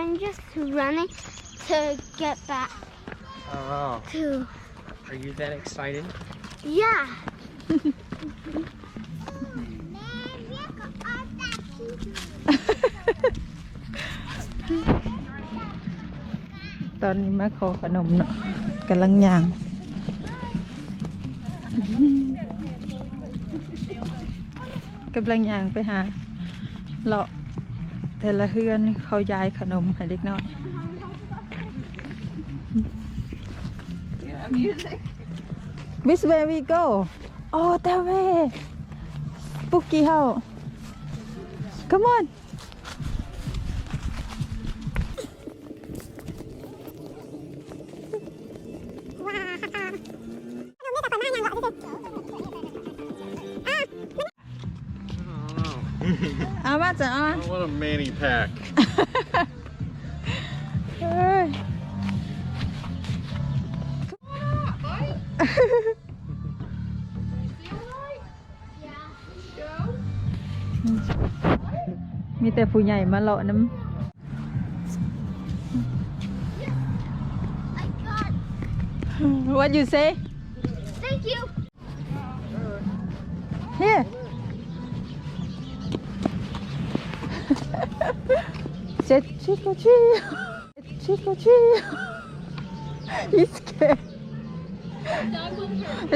I'm just running to get back Oh, to. are you that excited? Yeah. ตอนนี้มาขอขนมเนาะกำลังย่างกำลังย่างไปหาเลาะแต่ละเฮือนเขาย้ายขนมให้เด็กน้อย Which way we go? Oh, that way. Spooky house. Come on. Oh, what a mani pack. Mi แต่ผู้ใหญ่มาเลาะน้ำ What you say? Thank you. Here. Said chico chee. Chico chee. He's scared.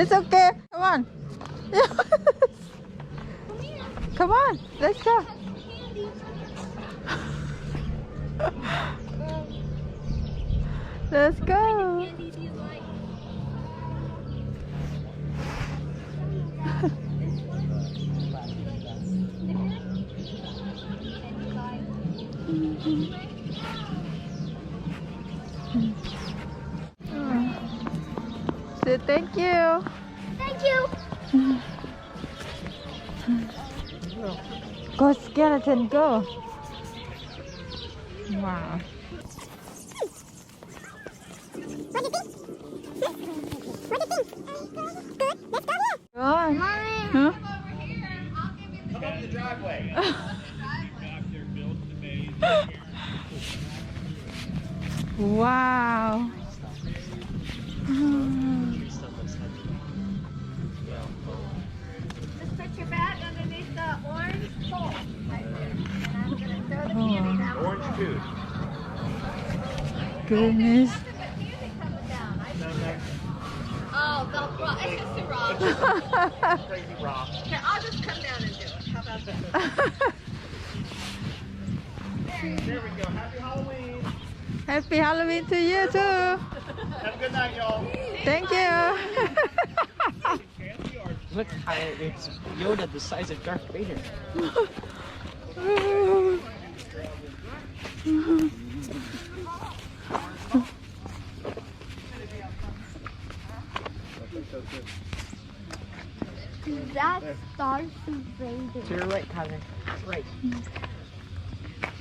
It's okay. Come on. Come on. Let's go. Let's go. Say thank you. Thank you. Go skeleton, go. Wow. What do you think? What do you think? Good. Let's go here. Go on. Mommy. Huh? Come up the driveway. Wow. Just put your bag underneath the orange pole right there. And I'm going to throw the candy down. Orange juice. Goodness. Nothing but candy coming down. Oh, the rock. It's just a rock. Crazy rock. Here, I'll just come down and do it. How about that? There we go. Happy Halloween. Happy Halloween to you too. Have a good night, y'all. Thank you. Look, it's Yoda the size of Darth Vader. That's Darth Vader. To your right, Tyler. Right.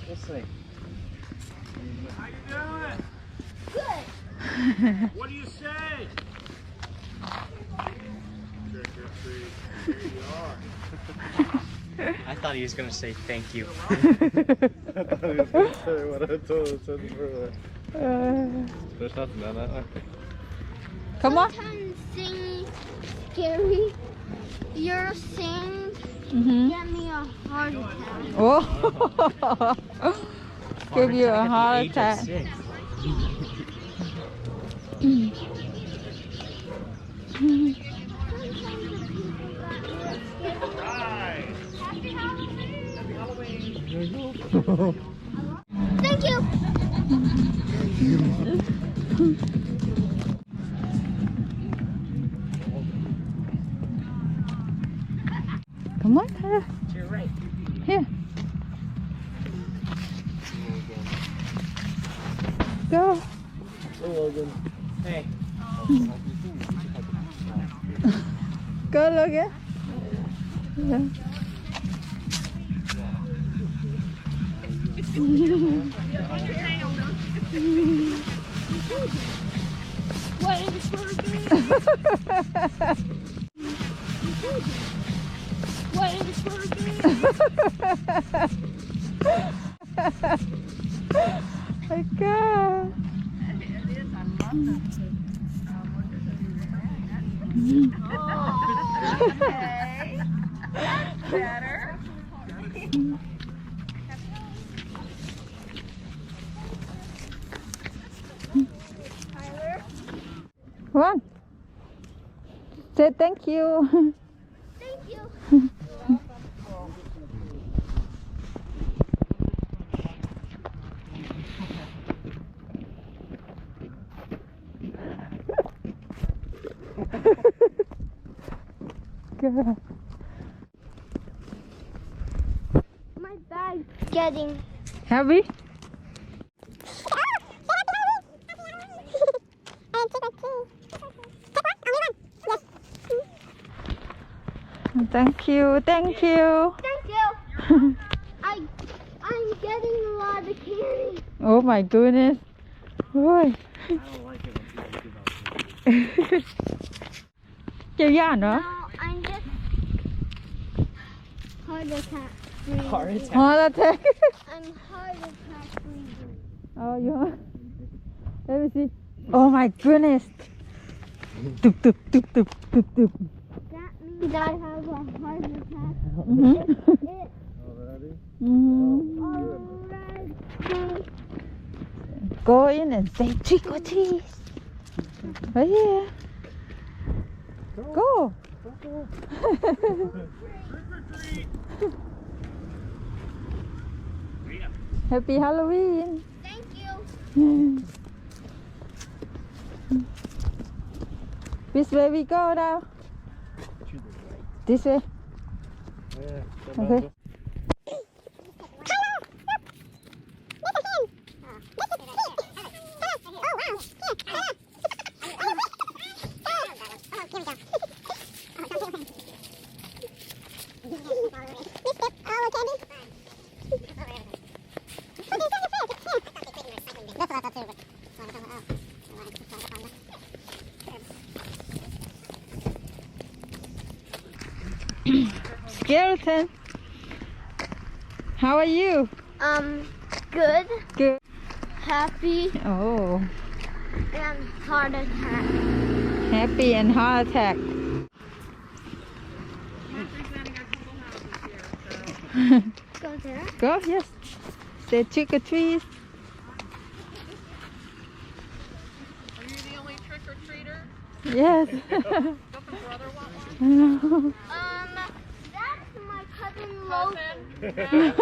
This way. How you doing? Good. What do you say? Trick or treat. There you are. I thought he was gonna say thank you. I thought he was going to say what I told him earlier. There's nothing down that way. Come on. Sometimes singing scary. Your sing get me a heart attack. Oh. Give you a heart attack. Right. Happy Halloween. Happy Halloween. Thank you. Come on, Tyler. To your right. Here. Go. Hey, Logan. Hey. Go, Logan. Yeah. What is burger? What is burger? my god. It is. I love this. Oh, okay. That's better. Tyler. One. Say thank you. Thank you. God. My bag's getting Heavy? Thank you, thank you. Thank you. I'm getting a lot of candy. Oh my goodness. Ôi. I don't like it when people do that. Chịu da nữa. No, I'm just heart attack breathing. Heart attack. Heart attack. I'm heart attack breathing. Oh, you are? Let me see. Oh my goodness. Tup, tup, tup, tup, tup, tup. That means I have a heart attack. Mhm. It Already? Mhm. already. Go in and say trick or treat. Right here. Go. Happy Halloween. Thank you. Which way we go now? This way. Yeah. Okay. Skeleton. How are you? Good, Good. happy, Oh, and heart attack. happy and heart attack. Go there. Go, yes. Say trick or treat. Are you the only trick or treater? Yes. Doesn't brother want one? That's my cousin Logan. Cousin?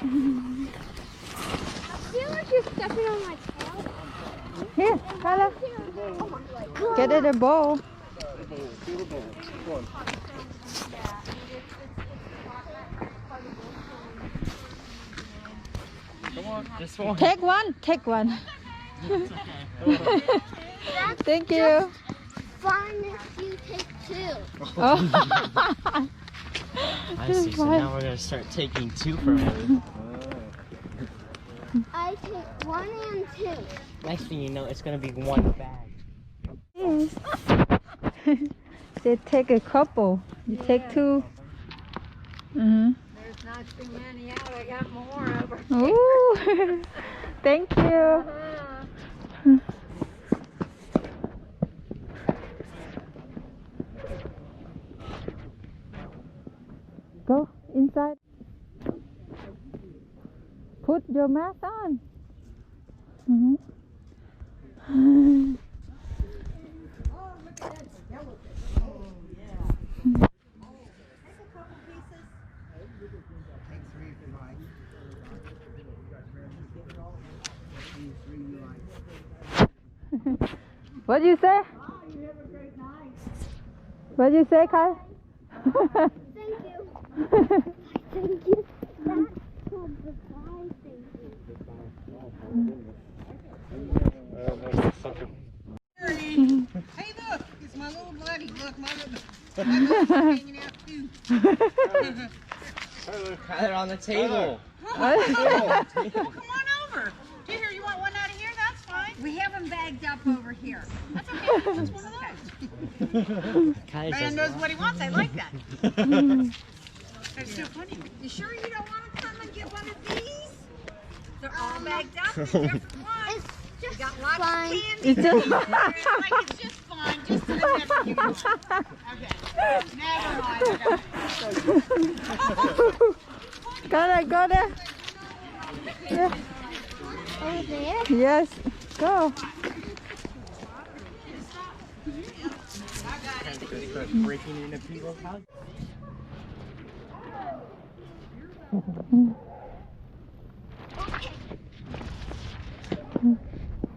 I feel like you're stepping on my tail. Here, Tyler. Oh my god. Get it a bowl. Come on, this one. Take one. Take one. That's Thank you. fun if you take two. Oh. I see. So now we're gonna start taking two from him. I take one and two. Next thing you know, it's gonna be one bag. Yes. They take a couple. You take two. Mm-hmm. There's not too many out. I got more over. Ooh. Thank you. Go inside. Put your mask on. Mm-hmm. What do you say? What do you say, Kai? Thank you. Thank you. That's called the fly thing. Hey, look, it's my little buddy. Look, my buddy's hanging out too. Tyler on the table. Come on over. Here, you want one out of here? That's fine. We have them bagged up over here. That's okay. That's one of those. Kai Man says knows what he wants. I like that. That's so funny. You sure you don't want to come and get one of these? They're all bagged up in different ones. You got lots of candy. It's just Like it's just fine. Just to never give you. Okay. Never mind. go there. Yeah. Over there. Yes, go. breaking into people's houses.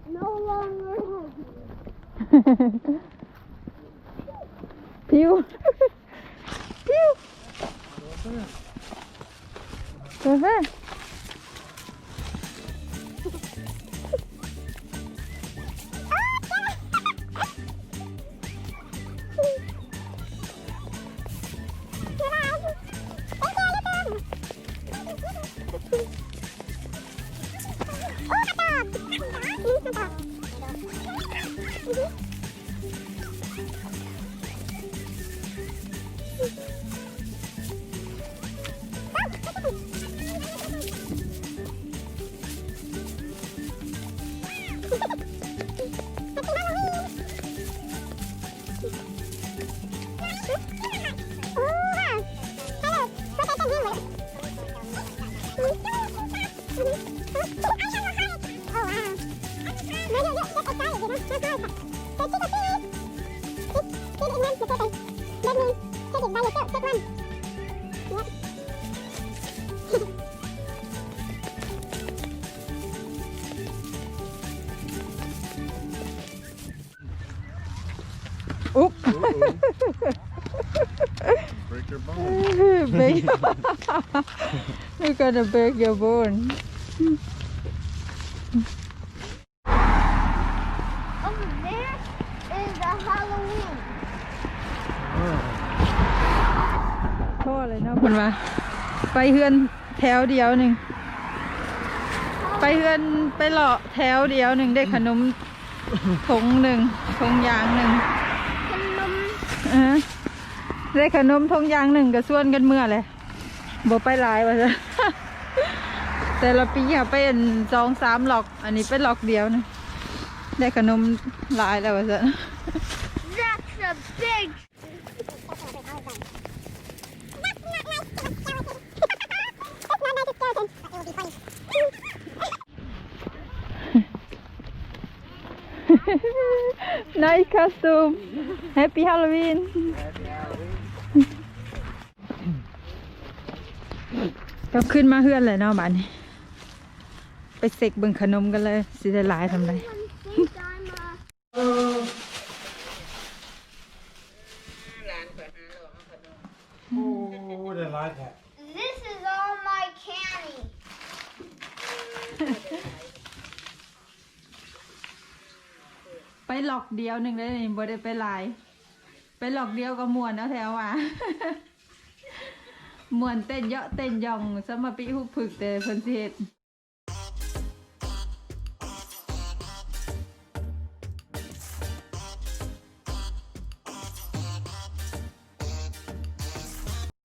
No longer. Pew. Pew. Go ahead. Oop. Break your bone. Break. You're gonna break your bone. Over there is a Halloween. พ่อเลยเนาะคุณว่าไปเฮือนแถวเดียวหนึ่งไปเฮือนไปเลาะแถวเดียวหนึ่งได้ขนมถุงหนึ่งถุงยางหนึ่ง ขนม ได้ขนมถุงยางหนึ่งก็ส่วนกันเมื่อเลยบ่ไปหลายว่าซะ แต่ละปีค่ะไป2-3 หลอกอันนี้เป็นหลอกเดียวนะได้ขนมหลายแล้วว่าซะ That's a big. Nice costume. Happy Halloween. กลับขึ้นมาเฮือนเลยเนาะบ้านนี้ไปเสกเบิ่งขนมกันเลยสิได้หลายทำไร Oh, they like that. This is all my candy. ไปหลอกเดียวหนึ่งได้นี่บ่ได้ไปหลาย ไปหลอกเดียวก็ม่วนเอาแถวว่า ม่วนเต้นเยอะเต้นยองสมปีหุบผึกแต่เพิ่นสิเฮ็ด